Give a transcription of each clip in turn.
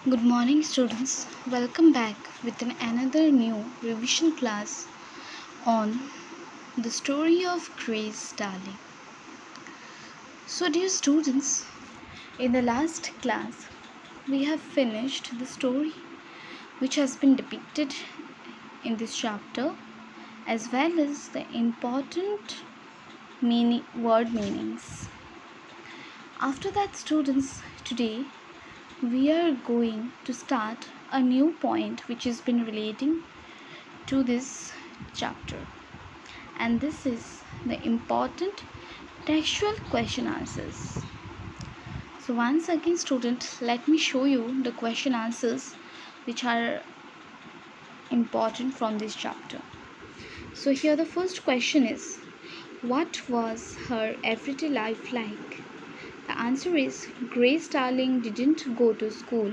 Good morning, students. Welcome back with another new revision class on the story of Grace Darling. So, dear students, in the last class, we have finished the story which has been depicted in this chapter, as well as the important word meanings. After that, students, today we are going to start a new point which has been relating to this chapter, and this is the important textual question answers. So once again, student, let me show you the question answers which are important from this chapter. So here the first question is, what was her everyday life like? The answer is, Grace Darling didn't go to school,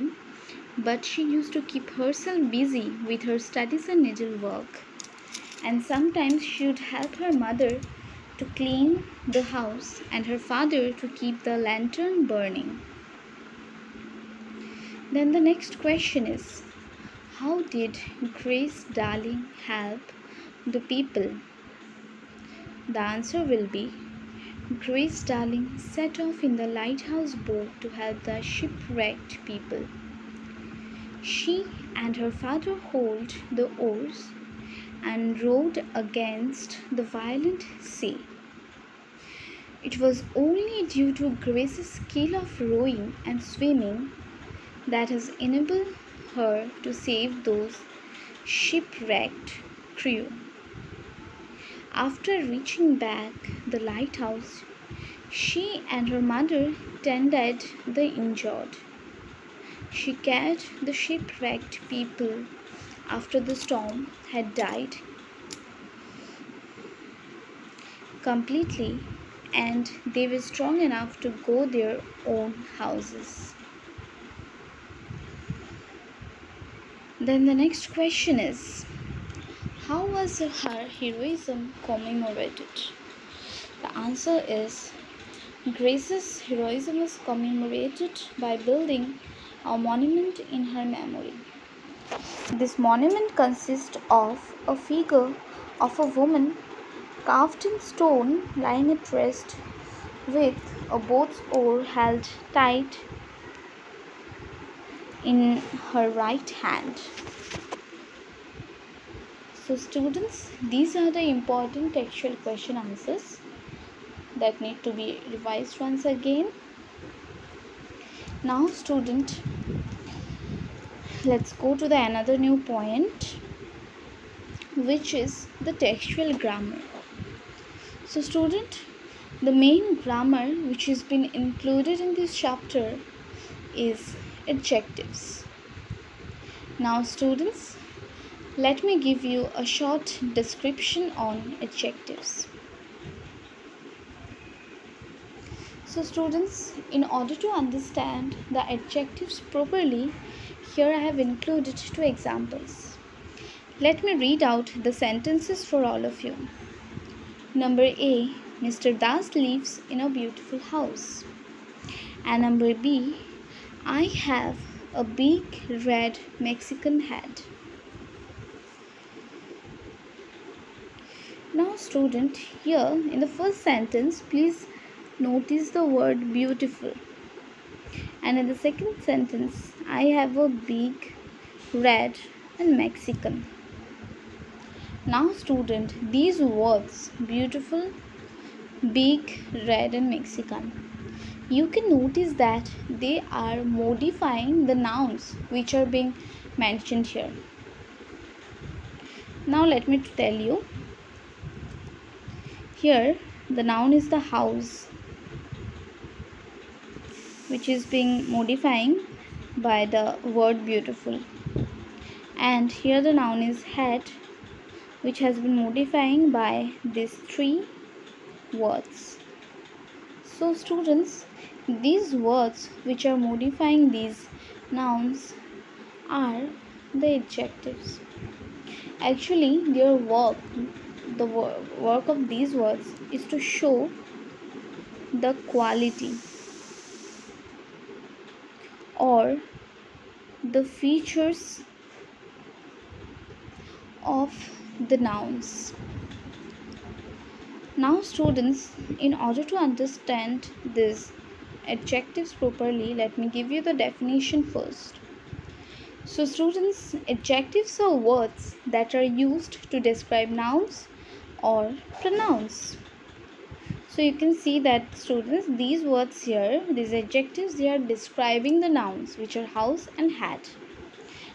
but she used to keep herself busy with her studies and needlework. And sometimes she would help her mother to clean the house and her father to keep the lantern burning. Then the next question is, how did Grace Darling help the people? The answer will be, Grace Darling set off in the lighthouse boat to help the shipwrecked people. She and her father held the oars and rowed against the violent sea. It was only due to Grace's skill of rowing and swimming that has enabled her to save those shipwrecked crew. After reaching back the lighthouse, she and her mother tended the injured. She cared the shipwrecked people after the storm had died completely and they were strong enough to go their own houses. Then the next question is, how was her heroism commemorated? The answer is, Grace's heroism was commemorated by building a monument in her memory. This monument consists of a figure of a woman carved in stone lying at rest with a boat's oar held tight in her right hand. So students, these are the important textual question answers that need to be revised once again. Now student, let's go to the another new point, which is the textual grammar. So student, the main grammar which has been included in this chapter is adjectives. Now students, let me give you a short description on adjectives. So students, in order to understand the adjectives properly, here I have included two examples. Let me read out the sentences for all of you. Number A, Mr. Das lives in a beautiful house. And number B, I have a big red Mexican hat. Now student, here in the first sentence, please notice the word beautiful. And in the second sentence, I have a big red and Mexican. Now student, these words beautiful, big, red and Mexican, you can notice that they are modifying the nouns which are being mentioned here. Now let me tell you. Here the noun is the house, which is being modifying by the word beautiful. And here the noun is hat, which has been modifying by these three words. So students, these words which are modifying these nouns are the adjectives. Actually, their work, the work of these words is to show the quality or the features of the nouns. Now students, in order to understand these adjectives properly, let me give you the definition first. So students, adjectives are words that are used to describe nouns or pronouns. So you can see that students, these words here, these adjectives, they are describing the nouns, which are house and hat.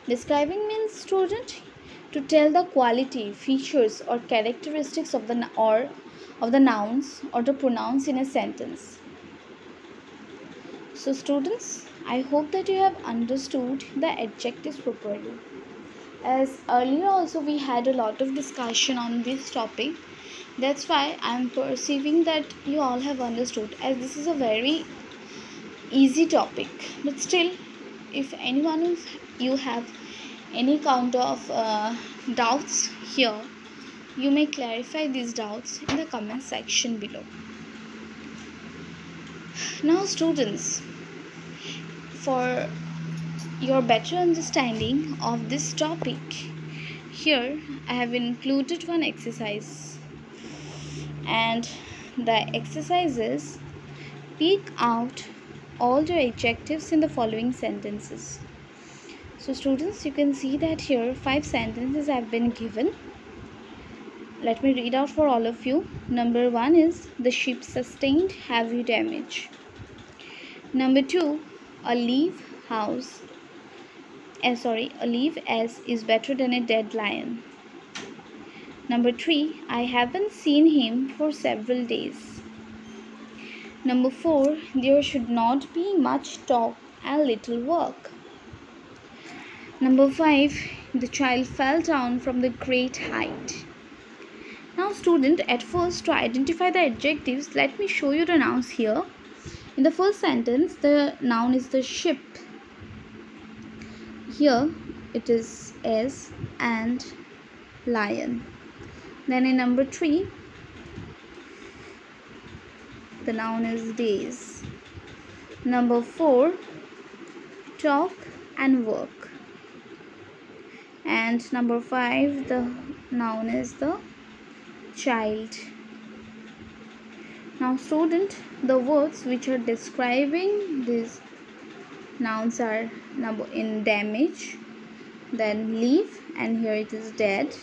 Describing means, student, to tell the quality, features or characteristics of the nouns or the pronouns in a sentence. So students, I hope that you have understood the adjectives properly. As earlier also we had a lot of discussion on this topic, that's why I am perceiving that you all have understood, as this is a very easy topic. But still, if anyone of you have any kind of doubts here, you may clarify these doubts in the comment section below. Now students, for your better understanding of this topic, here I have included one exercise, and the exercise is pick out all the adjectives in the following sentences. So students, you can see that here 5 sentences have been given. Let me read out for all of you. Number 1 is, the ship sustained heavy damage. Number 2, a leaf as is better than a dead lion. Number 3, I haven't seen him for several days. Number 4, there should not be much talk and little work. Number 5, the child fell down from the great height. Now student, at first, to identify the adjectives, let me show you the nouns here. In the first sentence, the noun is the ship. Here it is as and lion. Then in number 3, the noun is days. Number 4, talk and work. And number 5, the noun is the child. Now student, the words which are describing these nouns are number in damage, then leave, and here it is dead.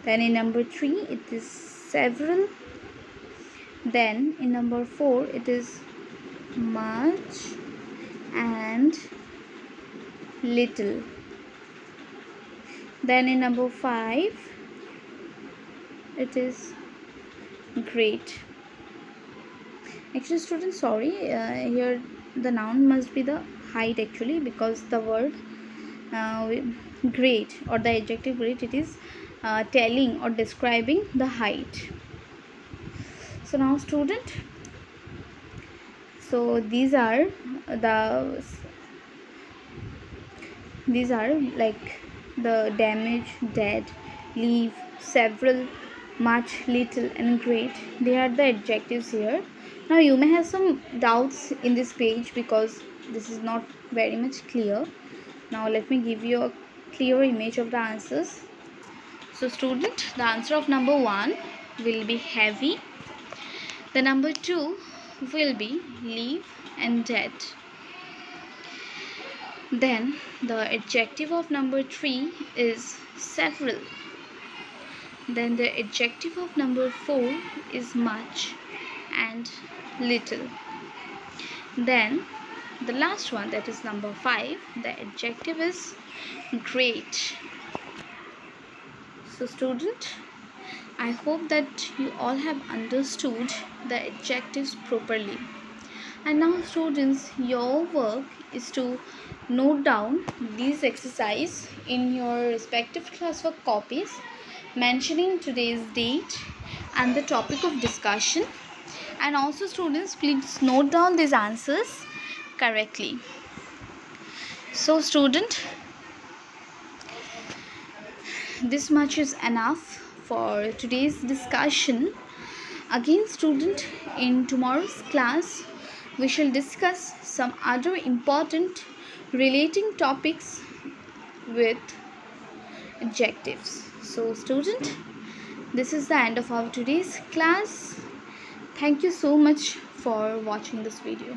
Then in number 3 it is several. Then in number 4 it is much and little. Then in number 5 it is great. Actually students, sorry, here the noun must be the height actually, because the word great or the adjective great, it is telling or describing the height. So now student, so these are like the damage, dead, leave, several, much, little and great. They are the adjectives here. Now you may have some doubts in this page because this is not very much clear. Now let me give you a clear image of the answers. So student, the answer of number 1 will be heavy. The number 2 will be leave and dead. Then the adjective of number 3 is several. Then the adjective of number 4 is much and little. Then the last one, that is number 5, the adjective is great. So student, I hope that you all have understood the adjectives properly. And now students, your work is to note down these exercises in your respective classwork copies, mentioning today's date and the topic of discussion. And also students, please note down these answers correctly. So student, this much is enough for today's discussion. Again student, in tomorrow's class we shall discuss some other important relating topics with adjectives. So student, this is the end of our today's class. Thank you so much for watching this video.